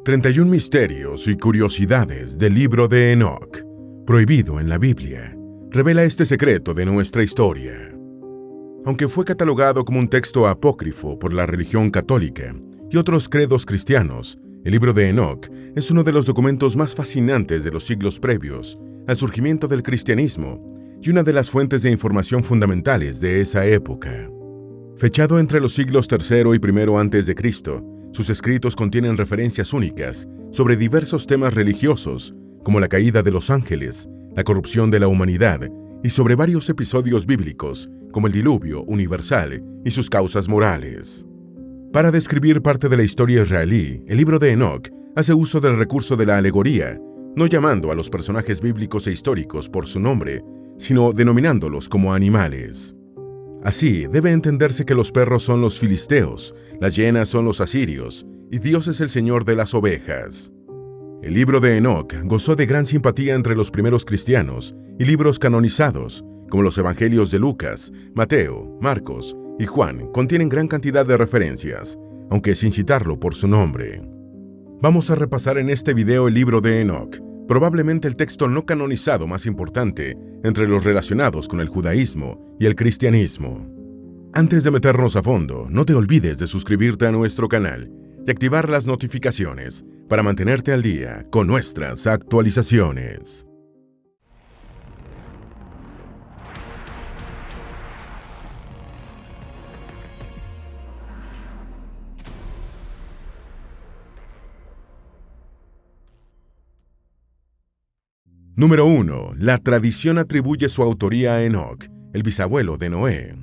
31 misterios y curiosidades del libro de Enoc, prohibido en la Biblia, revela este secreto de nuestra historia. Aunque fue catalogado como un texto apócrifo por la religión católica y otros credos cristianos, el libro de Enoc es uno de los documentos más fascinantes de los siglos previos al surgimiento del cristianismo y una de las fuentes de información fundamentales de esa época. Fechado entre los siglos III y I a.C., sus escritos contienen referencias únicas sobre diversos temas religiosos, como la caída de los ángeles, la corrupción de la humanidad, y sobre varios episodios bíblicos, como el diluvio universal y sus causas morales. Para describir parte de la historia israelí, el libro de Enoc hace uso del recurso de la alegoría, no llamando a los personajes bíblicos e históricos por su nombre, sino denominándolos como animales. Así, debe entenderse que los perros son los filisteos, las hienas son los asirios, y Dios es el Señor de las ovejas. El libro de Enoc gozó de gran simpatía entre los primeros cristianos y libros canonizados, como los evangelios de Lucas, Mateo, Marcos y Juan, contienen gran cantidad de referencias, aunque sin citarlo por su nombre. Vamos a repasar en este video el libro de Enoc, probablemente el texto no canonizado más importante entre los relacionados con el judaísmo y el cristianismo. Antes de meternos a fondo, no te olvides de suscribirte a nuestro canal y activar las notificaciones para mantenerte al día con nuestras actualizaciones. Número 1. La tradición atribuye su autoría a Enoc, el bisabuelo de Noé.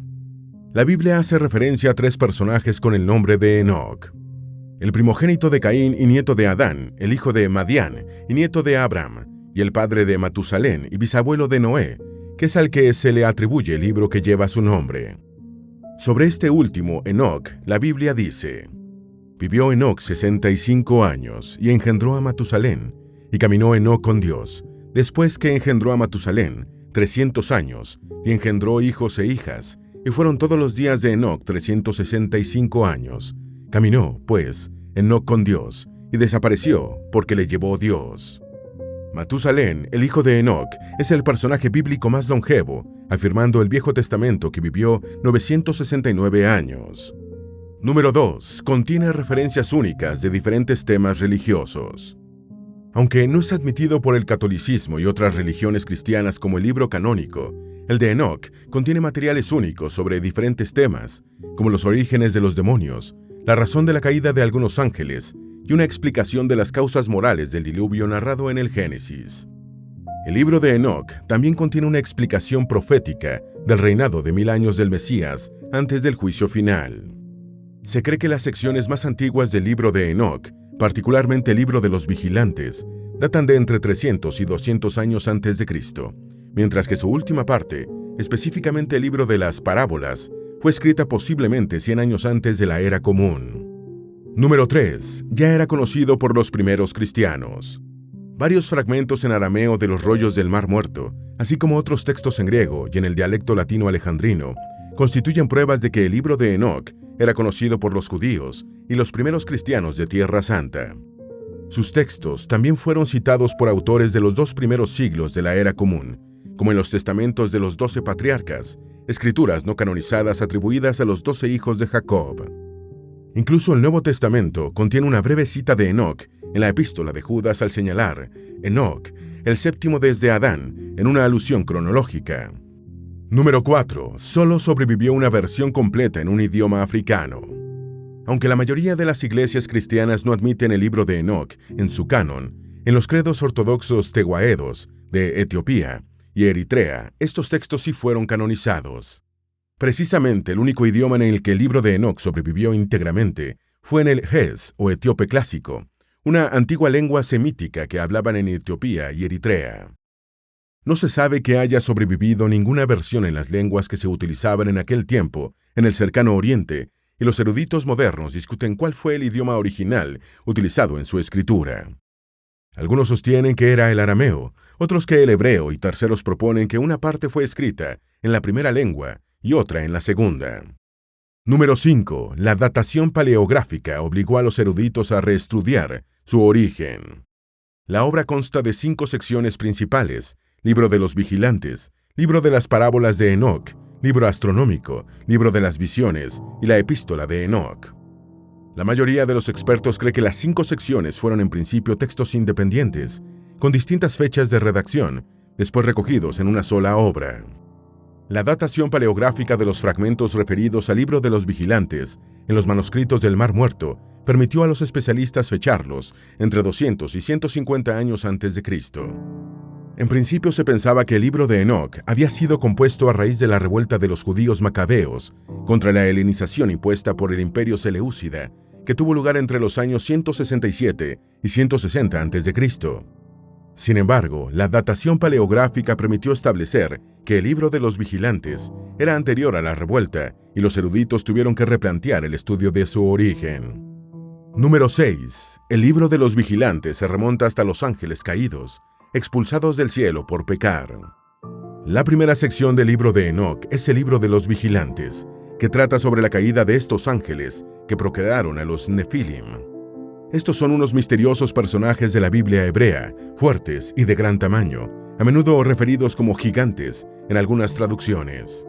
La Biblia hace referencia a 3 personajes con el nombre de Enoc: el primogénito de Caín y nieto de Adán, el hijo de Madián y nieto de Abram, y el padre de Matusalén y bisabuelo de Noé, que es al que se le atribuye el libro que lleva su nombre. Sobre este último, Enoc, la Biblia dice: vivió Enoc 65 años y engendró a Matusalén, y caminó Enoc con Dios, después que engendró a Matusalén 300 años, y engendró hijos e hijas, y fueron todos los días de Enoc 365 años. Caminó, pues, Enoc con Dios, y desapareció, porque le llevó Dios. Matusalén, el hijo de Enoc, es el personaje bíblico más longevo, afirmando el Viejo Testamento que vivió 969 años. Número 2. Contiene referencias únicas de diferentes temas religiosos. Aunque no es admitido por el catolicismo y otras religiones cristianas como el libro canónico, el de Enoc contiene materiales únicos sobre diferentes temas, como los orígenes de los demonios, la razón de la caída de algunos ángeles y una explicación de las causas morales del diluvio narrado en el Génesis. El libro de Enoc también contiene una explicación profética del reinado de 1000 años del Mesías antes del juicio final. Se cree que las secciones más antiguas del libro de Enoc, particularmente el libro de los vigilantes, datan de entre 300 y 200 años antes de Cristo, mientras que su última parte, específicamente el libro de las parábolas, fue escrita posiblemente 100 años antes de la era común. Número 3. Ya era conocido por los primeros cristianos. Varios fragmentos en arameo de los rollos del Mar Muerto, así como otros textos en griego y en el dialecto latino alejandrino, constituyen pruebas de que el libro de Enoc era conocido por los judíos y los primeros cristianos de Tierra Santa. Sus textos también fueron citados por autores de los 2 primeros siglos de la era común, como en los testamentos de los 12 patriarcas, escrituras no canonizadas atribuidas a los 12 hijos de Jacob. Incluso el Nuevo Testamento contiene una breve cita de Enoc en la epístola de Judas al señalar Enoc, el séptimo desde Adán, en una alusión cronológica. Número 4. Solo sobrevivió una versión completa en un idioma africano. Aunque la mayoría de las iglesias cristianas no admiten el libro de Enoc en su canon, en los credos ortodoxos teguaedos de Etiopía y Eritrea, estos textos sí fueron canonizados. Precisamente el único idioma en el que el libro de Enoc sobrevivió íntegramente fue en el Ges o etíope clásico, una antigua lengua semítica que hablaban en Etiopía y Eritrea. No se sabe que haya sobrevivido ninguna versión en las lenguas que se utilizaban en aquel tiempo en el cercano Oriente, y los eruditos modernos discuten cuál fue el idioma original utilizado en su escritura. Algunos sostienen que era el arameo, otros que el hebreo, y terceros proponen que una parte fue escrita en la primera lengua y otra en la segunda. Número 5. La datación paleográfica obligó a los eruditos a reestudiar Su origen. La obra consta de 5 secciones principales: Libro de los Vigilantes, Libro de las Parábolas de Enoc, Libro Astronómico, Libro de las Visiones y la Epístola de Enoc. La mayoría de los expertos cree que las 5 secciones fueron en principio textos independientes, con distintas fechas de redacción, después recogidos en una sola obra. La datación paleográfica de los fragmentos referidos al Libro de los Vigilantes en los manuscritos del Mar Muerto permitió a los especialistas fecharlos entre 200 y 150 años antes de Cristo. En principio se pensaba que el libro de Enoc había sido compuesto a raíz de la revuelta de los judíos macabeos contra la helenización impuesta por el Imperio Seleucida, que tuvo lugar entre los años 167 y 160 a.C. Sin embargo, la datación paleográfica permitió establecer que el Libro de los Vigilantes era anterior a la revuelta y los eruditos tuvieron que replantear el estudio de su origen. Número 6. El Libro de los Vigilantes se remonta hasta los ángeles caídos, expulsados del cielo por pecar. La primera sección del Libro de Enoc es el Libro de los Vigilantes, que trata sobre la caída de estos ángeles que procrearon a los Nefilim. Estos son unos misteriosos personajes de la Biblia hebrea, fuertes y de gran tamaño, a menudo referidos como gigantes en algunas traducciones.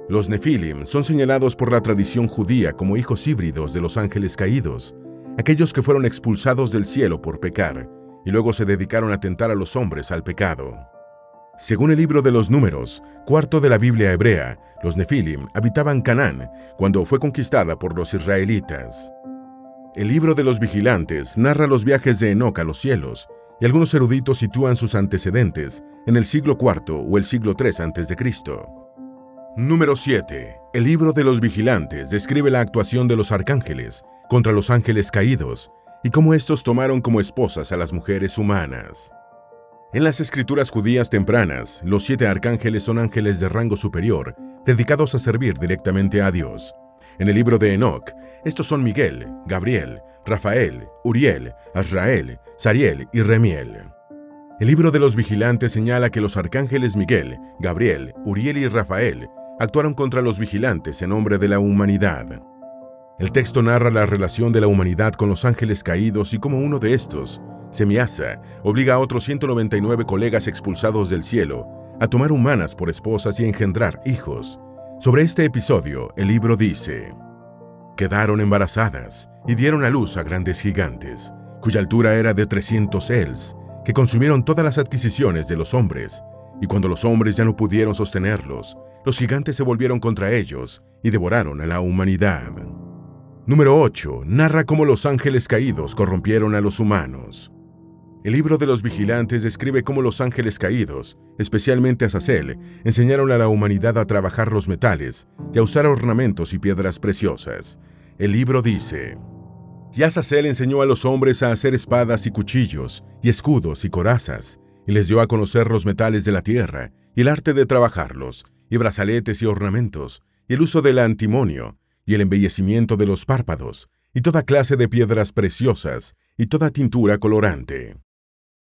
Los Nefilim son señalados por la tradición judía como hijos híbridos de los ángeles caídos, aquellos que fueron expulsados del cielo por pecar y luego se dedicaron a tentar a los hombres al pecado. Según el libro de los Números, cuarto de la Biblia hebrea, los Nefilim habitaban Canaán cuando fue conquistada por los israelitas. El Libro de los Vigilantes narra los viajes de Enoc a los cielos, y algunos eruditos sitúan sus antecedentes en el siglo IV o el siglo III a.C. Número 7. El Libro de los Vigilantes describe la actuación de los arcángeles contra los ángeles caídos y cómo estos tomaron como esposas a las mujeres humanas. En las escrituras judías tempranas, los 7 arcángeles son ángeles de rango superior, dedicados a servir directamente a Dios. En el libro de Enoc, estos son Miguel, Gabriel, Rafael, Uriel, Azrael, Sariel y Remiel. El libro de los Vigilantes señala que los arcángeles Miguel, Gabriel, Uriel y Rafael actuaron contra los vigilantes en nombre de la humanidad. El texto narra la relación de la humanidad con los ángeles caídos y cómo uno de estos, Semiasa, obliga a otros 199 colegas expulsados del cielo a tomar humanas por esposas y engendrar hijos. Sobre este episodio, el libro dice: quedaron embarazadas y dieron a luz a grandes gigantes, cuya altura era de 300 els, que consumieron todas las adquisiciones de los hombres, y cuando los hombres ya no pudieron sostenerlos, los gigantes se volvieron contra ellos y devoraron a la humanidad. Número 8. Narra cómo los ángeles caídos corrompieron a los humanos. El libro de los Vigilantes describe cómo los ángeles caídos, especialmente Azazel, enseñaron a la humanidad a trabajar los metales y a usar ornamentos y piedras preciosas. El libro dice: y Azazel enseñó a los hombres a hacer espadas y cuchillos, y escudos y corazas, y les dio a conocer los metales de la tierra, y el arte de trabajarlos, y brazaletes y ornamentos, y el uso del antimonio, y el embellecimiento de los párpados, y toda clase de piedras preciosas, y toda tintura colorante.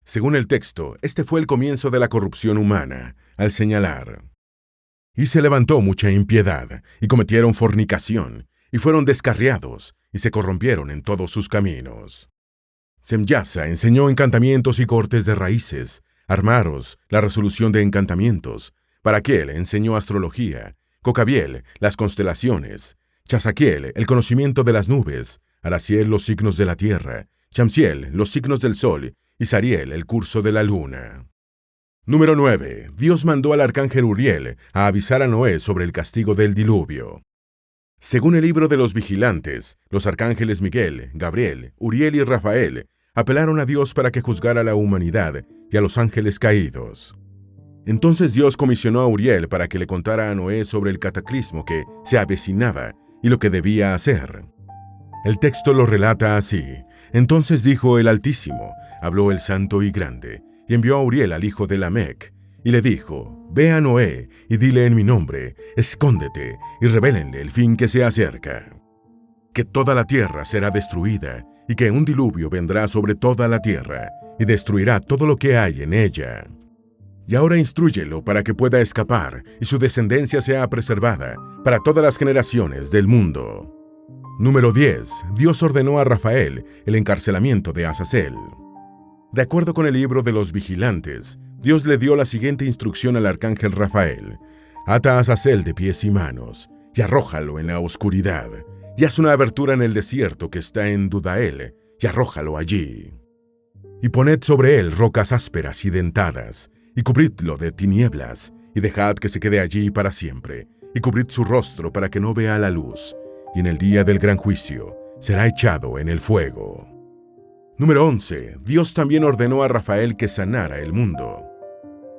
Según el texto, este fue el comienzo de la corrupción humana, al señalar: y se levantó mucha impiedad, y cometieron fornicación, y fueron descarriados, y se corrompieron en todos sus caminos. Semyasa enseñó encantamientos y cortes de raíces, Armaros, la resolución de encantamientos, Paraquiel enseñó astrología, Cocabiel, las constelaciones, Chasaquiel, el conocimiento de las nubes, Araciel, los signos de la tierra, Shamsiel, los signos del sol, y Sariel, el curso de la luna. Número 9. Dios mandó al arcángel Uriel a avisar a Noé sobre el castigo del diluvio. Según el libro de los Vigilantes, los arcángeles Miguel, Gabriel, Uriel y Rafael apelaron a Dios para que juzgara a la humanidad y a los ángeles caídos. Entonces Dios comisionó a Uriel para que le contara a Noé sobre el cataclismo que se avecinaba y lo que debía hacer. El texto lo relata así: entonces dijo el Altísimo, habló el Santo y Grande, y envió a Uriel al hijo de Lamec, y le dijo: ve a Noé y dile en mi nombre, escóndete y revélenle el fin que se acerca. Que toda la tierra será destruida, y que un diluvio vendrá sobre toda la tierra, y destruirá todo lo que hay en ella. Y ahora instrúyelo para que pueda escapar, y su descendencia sea preservada para todas las generaciones del mundo. Número 10. Dios ordenó a Rafael el encarcelamiento de Azazel. De acuerdo con el libro de los vigilantes, Dios le dio la siguiente instrucción al arcángel Rafael: ata a Azazel de pies y manos, y arrójalo en la oscuridad, y haz una abertura en el desierto que está en Dudael, y arrójalo allí. Y poned sobre él rocas ásperas y dentadas, y cubridlo de tinieblas, y dejad que se quede allí para siempre, y cubrid su rostro para que no vea la luz, y en el día del gran juicio será echado en el fuego. Número 11. Dios también ordenó a Rafael que sanara el mundo.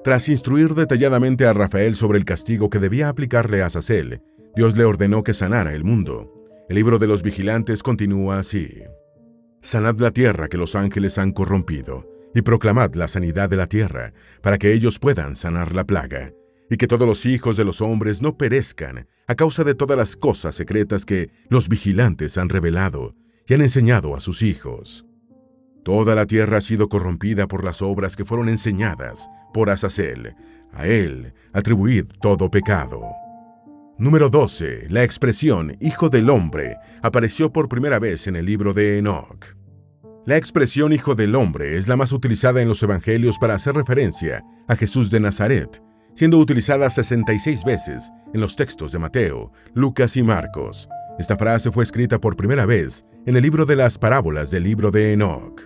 Tras instruir detalladamente a Rafael sobre el castigo que debía aplicarle a Azazel, Dios le ordenó que sanara el mundo. El libro de los vigilantes continúa así: sanad la tierra que los ángeles han corrompido, y proclamad la sanidad de la tierra, para que ellos puedan sanar la plaga, y que todos los hijos de los hombres no perezcan a causa de todas las cosas secretas que los vigilantes han revelado y han enseñado a sus hijos. Toda la tierra ha sido corrompida por las obras que fueron enseñadas por Azazel. A él atribuid todo pecado. Número 12. La expresión Hijo del Hombre apareció por primera vez en el libro de Enoc. La expresión Hijo del Hombre es la más utilizada en los evangelios para hacer referencia a Jesús de Nazaret, siendo utilizada 66 veces en los textos de Mateo, Lucas y Marcos. Esta frase fue escrita por primera vez en el libro de las parábolas del libro de Enoc.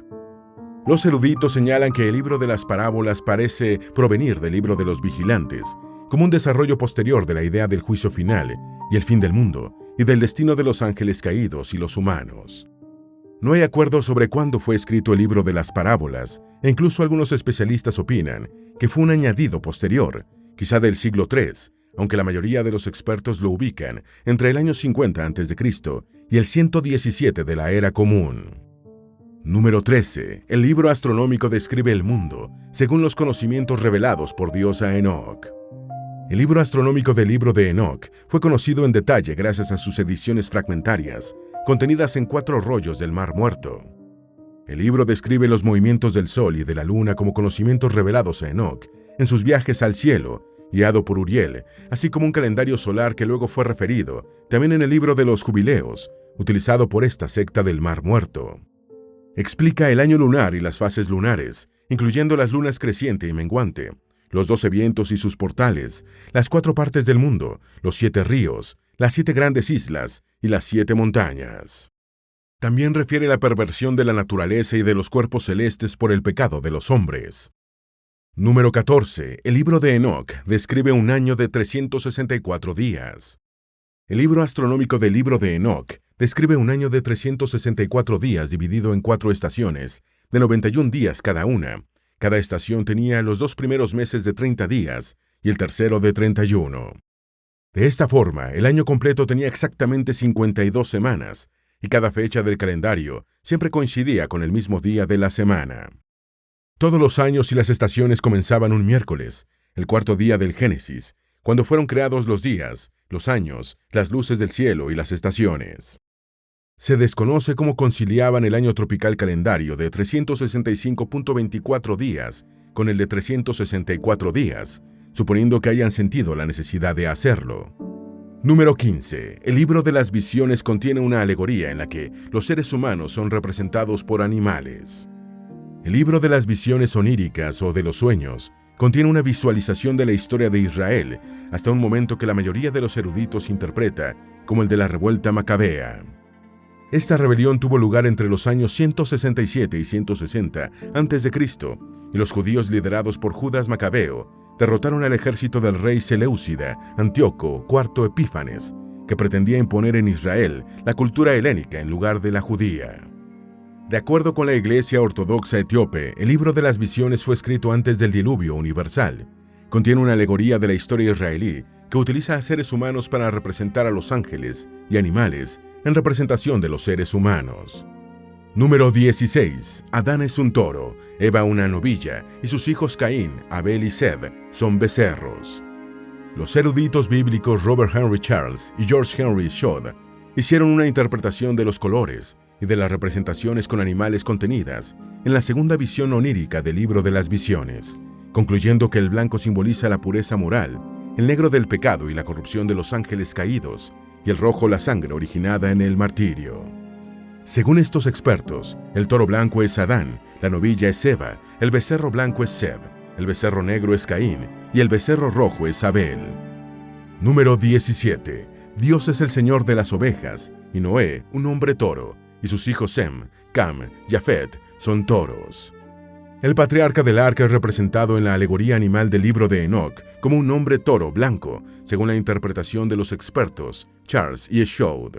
Los eruditos señalan que el libro de las parábolas parece provenir del libro de los vigilantes, como un desarrollo posterior de la idea del juicio final y el fin del mundo, y del destino de los ángeles caídos y los humanos. No hay acuerdo sobre cuándo fue escrito el libro de las parábolas, e incluso algunos especialistas opinan que fue un añadido posterior, quizá del siglo III, aunque la mayoría de los expertos lo ubican entre el año 50 a.C. y el 117 de la Era Común. Número 13. El libro astronómico describe el mundo según los conocimientos revelados por Dios a Enoc. El libro astronómico del libro de Enoc fue conocido en detalle gracias a sus ediciones fragmentarias, contenidas en 4 rollos del Mar Muerto. El libro describe los movimientos del Sol y de la Luna como conocimientos revelados a Enoc en sus viajes al cielo, guiado por Uriel, así como un calendario solar que luego fue referido también en el libro de los jubileos, utilizado por esta secta del Mar Muerto. Explica el año lunar y las fases lunares, incluyendo las lunas creciente y menguante, los 12 vientos y sus portales, las 4 partes del mundo, los 7 ríos, las 7 grandes islas y las 7 montañas. También refiere la perversión de la naturaleza y de los cuerpos celestes por el pecado de los hombres. Número 14. El libro de Enoc describe un año de 364 días. El libro astronómico del libro de Enoc describe un año de 364 días dividido en 4 estaciones, de 91 días cada una. Cada estación tenía los 2 primeros meses de 30 días y el tercero de 31. De esta forma, el año completo tenía exactamente 52 semanas, y cada fecha del calendario siempre coincidía con el mismo día de la semana. Todos los años y las estaciones comenzaban un miércoles, el 4º día del Génesis, cuando fueron creados los días, los años, las luces del cielo y las estaciones. Se desconoce cómo conciliaban el año tropical calendario de 365.24 días con el de 364 días, suponiendo que hayan sentido la necesidad de hacerlo. Número 15. El libro de las visiones contiene una alegoría en la que los seres humanos son representados por animales. El libro de las visiones oníricas o de los sueños contiene una visualización de la historia de Israel hasta un momento que la mayoría de los eruditos interpreta como el de la revuelta macabea. Esta rebelión tuvo lugar entre los años 167 y 160 a.C., y los judíos liderados por Judas Macabeo derrotaron al ejército del rey Seleucida, Antíoco IV Epífanes, que pretendía imponer en Israel la cultura helénica en lugar de la judía. De acuerdo con la Iglesia Ortodoxa Etíope, el libro de las visiones fue escrito antes del diluvio universal. Contiene una alegoría de la historia israelí que utiliza a seres humanos para representar a los ángeles y animales en representación de los seres humanos. Número 16. Adán es un toro, Eva una novilla, y sus hijos Caín, Abel y Sed son becerros. Los eruditos bíblicos Robert Henry Charles y George Henry Shaw hicieron una interpretación de los colores y de las representaciones con animales contenidas en la segunda visión onírica del libro de las visiones, concluyendo que el blanco simboliza la pureza moral, el negro del pecado y la corrupción de los ángeles caídos, y el rojo la sangre originada en el martirio. Según estos expertos, el toro blanco es Adán, la novilla es Eva, el becerro blanco es Sed, el becerro negro es Caín y el becerro rojo es Abel. Número 17. Dios es el Señor de las ovejas, y Noé, un hombre toro, y sus hijos Sem, Cam, Jafet, son toros. El patriarca del arca es representado en la alegoría animal del libro de Enoc como un hombre toro blanco, según la interpretación de los expertos Charles y Schoud.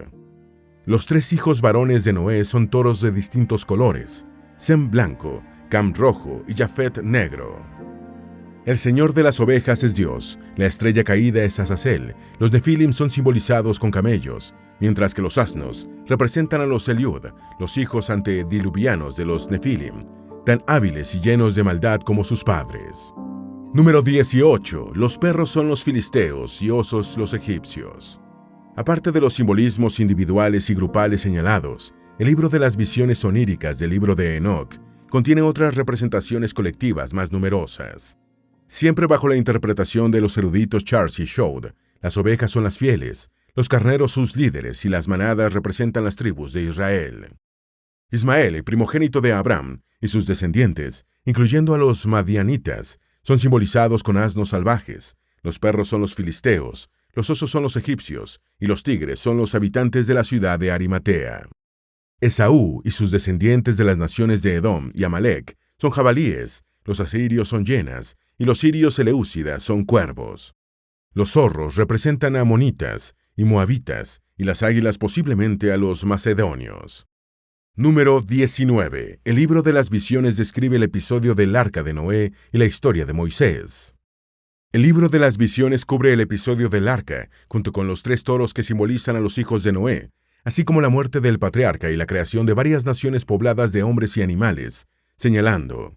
Los tres hijos varones de Noé son toros de distintos colores: Sem blanco, Cam rojo y Jafet negro. El Señor de las ovejas es Dios, la estrella caída es Azazel, los Nefilim son simbolizados con camellos, mientras que los asnos representan a los Eliud, los hijos antediluvianos de los Nefilim, tan hábiles y llenos de maldad como sus padres. Número 18. Los perros son los filisteos y osos los egipcios. Aparte de los simbolismos individuales y grupales señalados, el libro de las visiones oníricas del libro de Enoc contiene otras representaciones colectivas más numerosas. Siempre bajo la interpretación de los eruditos Charles y Schoud, las ovejas son las fieles, los carneros sus líderes y las manadas representan las tribus de Israel. Ismael, el primogénito de Abraham, y sus descendientes, incluyendo a los madianitas, son simbolizados con asnos salvajes, los perros son los filisteos, los osos son los egipcios, y los tigres son los habitantes de la ciudad de Arimatea. Esaú y sus descendientes de las naciones de Edom y Amalek son jabalíes, los asirios son hienas, y los sirios eleúcidas son cuervos. Los zorros representan a amonitas y moabitas, y las águilas posiblemente a los macedonios. Número 19. El libro de las visiones describe el episodio del arca de Noé y la historia de Moisés. El libro de las visiones cubre el episodio del arca, junto con los tres toros que simbolizan a los hijos de Noé, así como la muerte del patriarca y la creación de varias naciones pobladas de hombres y animales, señalando: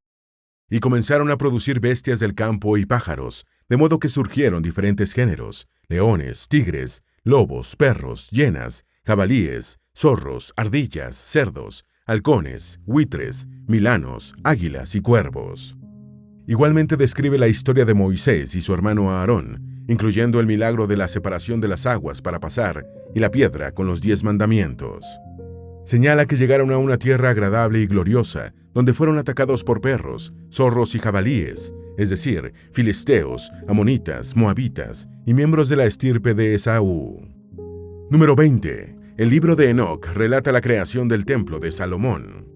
y comenzaron a producir bestias del campo y pájaros, de modo que surgieron diferentes géneros: leones, tigres, lobos, perros, hienas, jabalíes, zorros, ardillas, cerdos, halcones, buitres, milanos, águilas y cuervos. Igualmente describe la historia de Moisés y su hermano Aarón, incluyendo el milagro de la separación de las aguas para pasar y la piedra con los 10 mandamientos. Señala que llegaron a una tierra agradable y gloriosa, donde fueron atacados por perros, zorros y jabalíes, es decir, filisteos, amonitas, moabitas y miembros de la estirpe de Esaú. Número 20. El libro de Enoc relata la creación del templo de Salomón.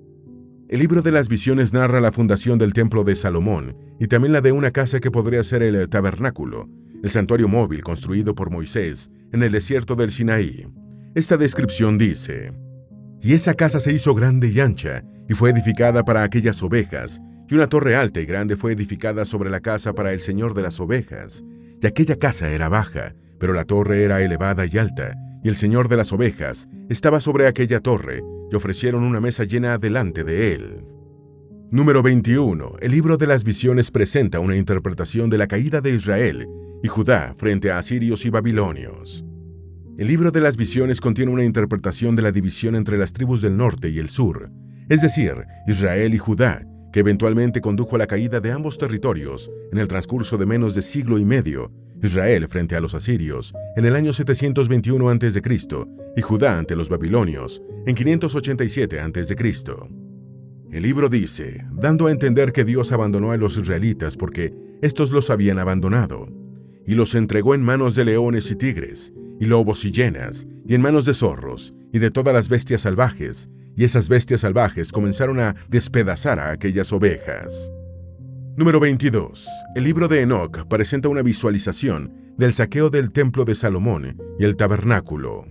El libro de las visiones narra la fundación del templo de Salomón y también la de una casa que podría ser el tabernáculo, el santuario móvil construido por Moisés en el desierto del Sinaí. Esta descripción dice: y esa casa se hizo grande y ancha, y fue edificada para aquellas ovejas, y una torre alta y grande fue edificada sobre la casa para el Señor de las ovejas. Y aquella casa era baja, pero la torre era elevada y alta, y el Señor de las ovejas estaba sobre aquella torre, y ofrecieron una mesa llena delante de él. Número 21. El libro de las visiones presenta una interpretación de la caída de Israel y Judá frente a asirios y babilonios. El libro de las visiones contiene una interpretación de la división entre las tribus del norte y el sur, es decir, Israel y Judá, que eventualmente condujo a la caída de ambos territorios en el transcurso de menos de siglo y medio, Israel frente a los asirios en el año 721 a.C. y Judá ante los babilonios en 587 a.C. El libro dice, dando a entender que Dios abandonó a los israelitas porque estos los habían abandonado, y los entregó en manos de leones y tigres, y lobos y hienas, y en manos de zorros, y de todas las bestias salvajes, y esas bestias salvajes comenzaron a despedazar a aquellas ovejas. Número 22. El libro de Enoc presenta una visualización del saqueo del templo de Salomón y el tabernáculo.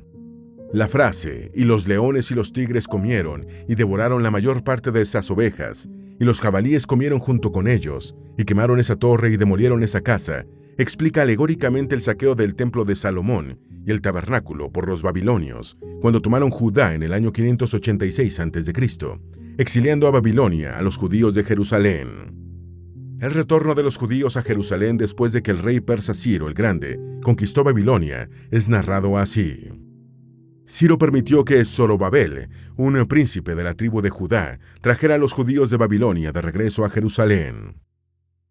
La frase, y los leones y los tigres comieron y devoraron la mayor parte de esas ovejas, y los jabalíes comieron junto con ellos, y quemaron esa torre y demolieron esa casa, explica alegóricamente el saqueo del templo de Salomón y el tabernáculo por los babilonios, cuando tomaron Judá en el año 586 a.C., exiliando a Babilonia a los judíos de Jerusalén. El retorno de los judíos a Jerusalén después de que el rey persa Ciro el Grande conquistó Babilonia es narrado así. Ciro permitió que Zorobabel, un príncipe de la tribu de Judá, trajera a los judíos de Babilonia de regreso a Jerusalén.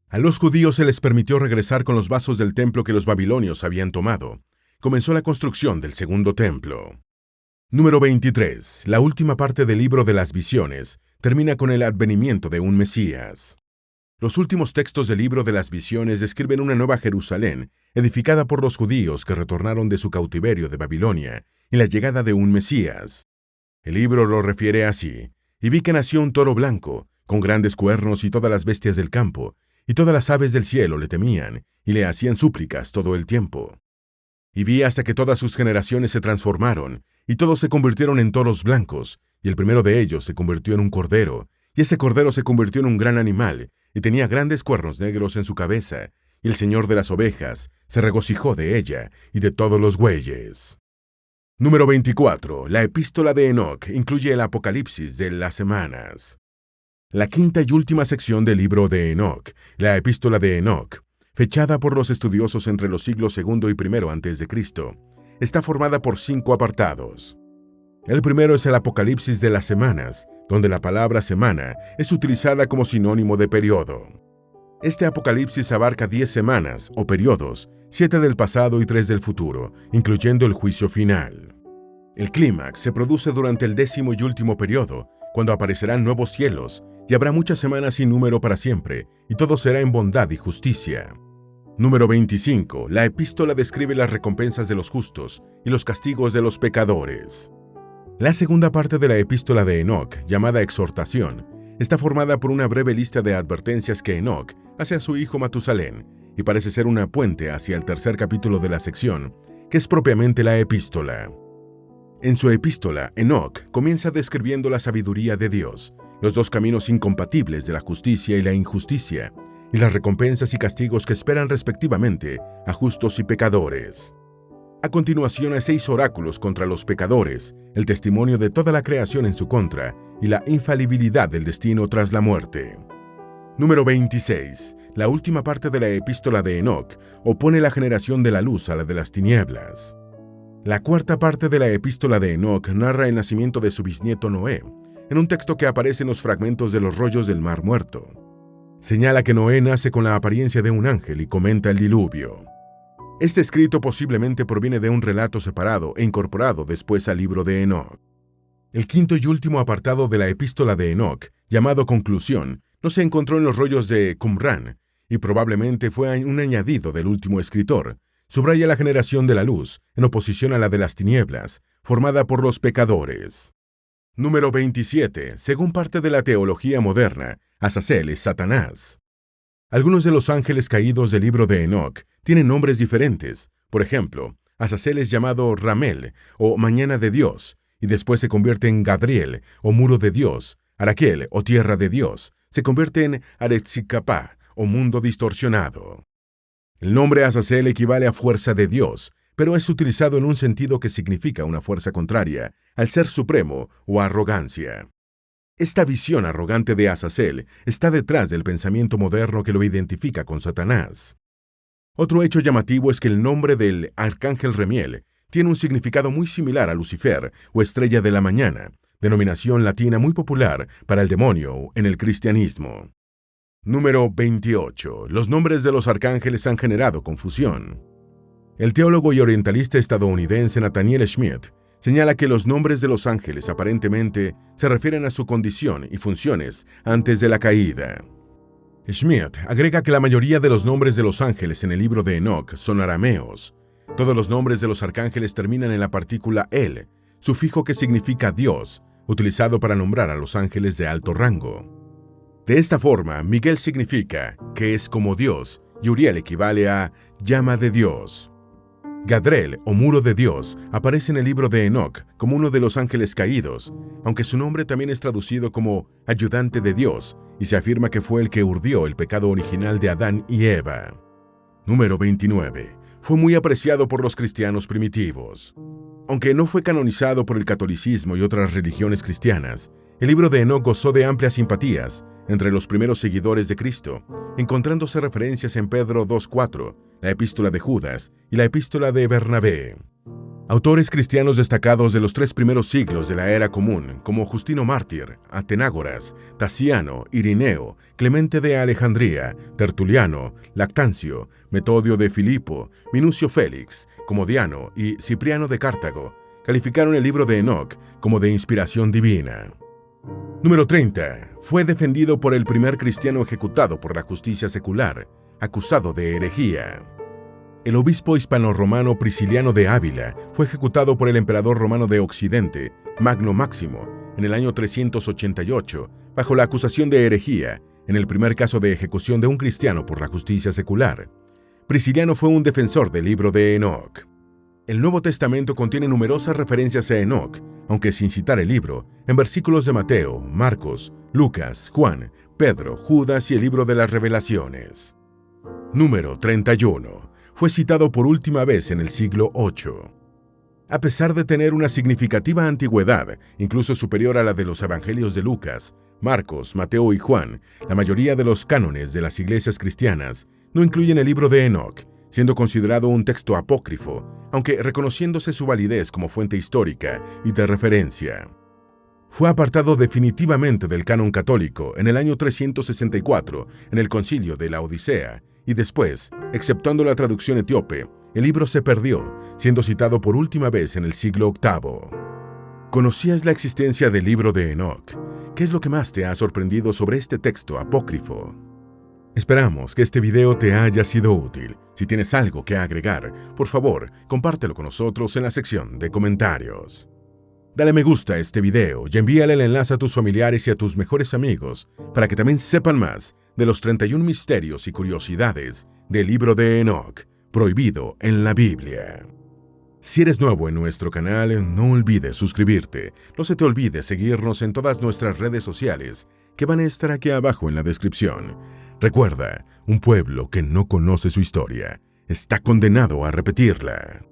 A los judíos se les permitió regresar con los vasos del templo que los babilonios habían tomado, comenzó la construcción del segundo templo. Número 23. La última parte del libro de las visiones termina con el advenimiento de un Mesías. Los últimos textos del libro de las visiones describen una nueva Jerusalén, edificada por los judíos que retornaron de su cautiverio de Babilonia, y la llegada de un Mesías. El libro lo refiere así: y vi que nació un toro blanco, con grandes cuernos, y todas las bestias del campo, y todas las aves del cielo le temían, y le hacían súplicas todo el tiempo. Y vi hasta que todas sus generaciones se transformaron, y todos se convirtieron en toros blancos, y el primero de ellos se convirtió en un cordero, y ese cordero se convirtió en un gran animal, y tenía grandes cuernos negros en su cabeza, y el Señor de las ovejas se regocijó de ella y de todos los bueyes. Número 24. La epístola de Enoc incluye el apocalipsis de las semanas. La quinta y última sección del libro de Enoc, la epístola de Enoc, fechada por los estudiosos entre los siglos II y I a.C., está formada por 5 apartados. El primero es el apocalipsis de las semanas, donde la palabra semana es utilizada como sinónimo de periodo. Este apocalipsis abarca 10 semanas o periodos, 7 del pasado y 3 del futuro, incluyendo el juicio final. El clímax se produce durante el 10º y último periodo, cuando aparecerán nuevos cielos, y habrá muchas semanas sin número para siempre, y todo será en bondad y justicia. Número 25. La epístola describe las recompensas de los justos y los castigos de los pecadores. La segunda parte de la epístola de Enoc, llamada exhortación, está formada por una breve lista de advertencias que Enoc hace a su hijo Matusalén, y parece ser una puente hacia el tercer capítulo de la sección, que es propiamente la epístola. En su epístola, Enoc comienza describiendo la sabiduría de Dios, los dos caminos incompatibles de la justicia y la injusticia, y las recompensas y castigos que esperan respectivamente a justos y pecadores. A continuación hay 6 oráculos contra los pecadores, el testimonio de toda la creación en su contra y la infalibilidad del destino tras la muerte. Número 26. La última parte de la epístola de Enoc opone la generación de la luz a la de las tinieblas. La cuarta parte de la epístola de Enoc narra el nacimiento de su bisnieto Noé, en un texto que aparece en los fragmentos de los rollos del Mar Muerto. Señala que Noé nace con la apariencia de un ángel y comenta el diluvio. Este escrito posiblemente proviene de un relato separado e incorporado después al libro de Enoc. El quinto y último apartado de la epístola de Enoc, llamado Conclusión, no se encontró en los rollos de Qumran, y probablemente fue un añadido del último escritor. Subraya la generación de la luz, en oposición a la de las tinieblas, formada por los pecadores. Número 27. Según parte de la teología moderna, Azazel es Satanás. Algunos de los ángeles caídos del libro de Enoc tienen nombres diferentes. Por ejemplo, Azazel es llamado Ramel, o Mañana de Dios, y después se convierte en Gadriel, o Muro de Dios. Araquel, o Tierra de Dios, se convierte en Aretzicapá, o Mundo distorsionado. El nombre Azazel equivale a fuerza de Dios, pero es utilizado en un sentido que significa una fuerza contraria al ser supremo o arrogancia. Esta visión arrogante de Azazel está detrás del pensamiento moderno que lo identifica con Satanás. Otro hecho llamativo es que el nombre del arcángel Remiel tiene un significado muy similar a Lucifer o estrella de la mañana, denominación latina muy popular para el demonio en el cristianismo. Número 28. Los nombres de los arcángeles han generado confusión. El teólogo y orientalista estadounidense Nathaniel Schmidt señala que los nombres de los ángeles aparentemente se refieren a su condición y funciones antes de la caída. Schmidt agrega que la mayoría de los nombres de los ángeles en el libro de Enoc son arameos. Todos los nombres de los arcángeles terminan en la partícula el, sufijo que significa Dios, utilizado para nombrar a los ángeles de alto rango. De esta forma, Miguel significa que es como Dios y Uriel equivale a llama de Dios. Gadriel, o Muro de Dios, aparece en el libro de Enoc como uno de los ángeles caídos, aunque su nombre también es traducido como ayudante de Dios, y se afirma que fue el que urdió el pecado original de Adán y Eva. Número 29. Fue muy apreciado por los cristianos primitivos. Aunque no fue canonizado por el catolicismo y otras religiones cristianas, el libro de Enoc gozó de amplias simpatías entre los primeros seguidores de Cristo, encontrándose referencias en Pedro 2:4, la epístola de Judas y la epístola de Bernabé. Autores cristianos destacados de los 3 primeros siglos de la era común, como Justino Mártir, Atenágoras, Tasiano, Irineo, Clemente de Alejandría, Tertuliano, Lactancio, Metodio de Filipo, Minucio Félix, Comodiano y Cipriano de Cartago, calificaron el libro de Enoc como de inspiración divina. Número 30. Fue defendido por el primer cristiano ejecutado por la justicia secular, acusado de herejía. El obispo hispano-romano Prisciliano de Ávila fue ejecutado por el emperador romano de Occidente, Magno Máximo, en el año 388, bajo la acusación de herejía, en el primer caso de ejecución de un cristiano por la justicia secular. Prisciliano fue un defensor del libro de Enoc. El Nuevo Testamento contiene numerosas referencias a Enoc, aunque sin citar el libro, en versículos de Mateo, Marcos, Lucas, Juan, Pedro, Judas y el libro de las Revelaciones. Número 31. Fue citado por última vez en el siglo VIII. A pesar de tener una significativa antigüedad, incluso superior a la de los evangelios de Lucas, Marcos, Mateo y Juan, la mayoría de los cánones de las iglesias cristianas no incluyen el libro de Enoc, siendo considerado un texto apócrifo, aunque reconociéndose su validez como fuente histórica y de referencia. Fue apartado definitivamente del canon católico en el año 364 en el Concilio de la Odisea, y después, exceptuando la traducción etíope, el libro se perdió, siendo citado por última vez en el siglo VIII. ¿Conocías la existencia del libro de Enoc? ¿Qué es lo que más te ha sorprendido sobre este texto apócrifo? Esperamos que este video te haya sido útil. Si tienes algo que agregar, por favor, compártelo con nosotros en la sección de comentarios. Dale me gusta a este video y envíale el enlace a tus familiares y a tus mejores amigos para que también sepan más de los 31 misterios y curiosidades del libro de Enoc, prohibido en la Biblia. Si eres nuevo en nuestro canal, no olvides suscribirte. No se te olvide seguirnos en todas nuestras redes sociales, que van a estar aquí abajo en la descripción. Recuerda, un pueblo que no conoce su historia está condenado a repetirla.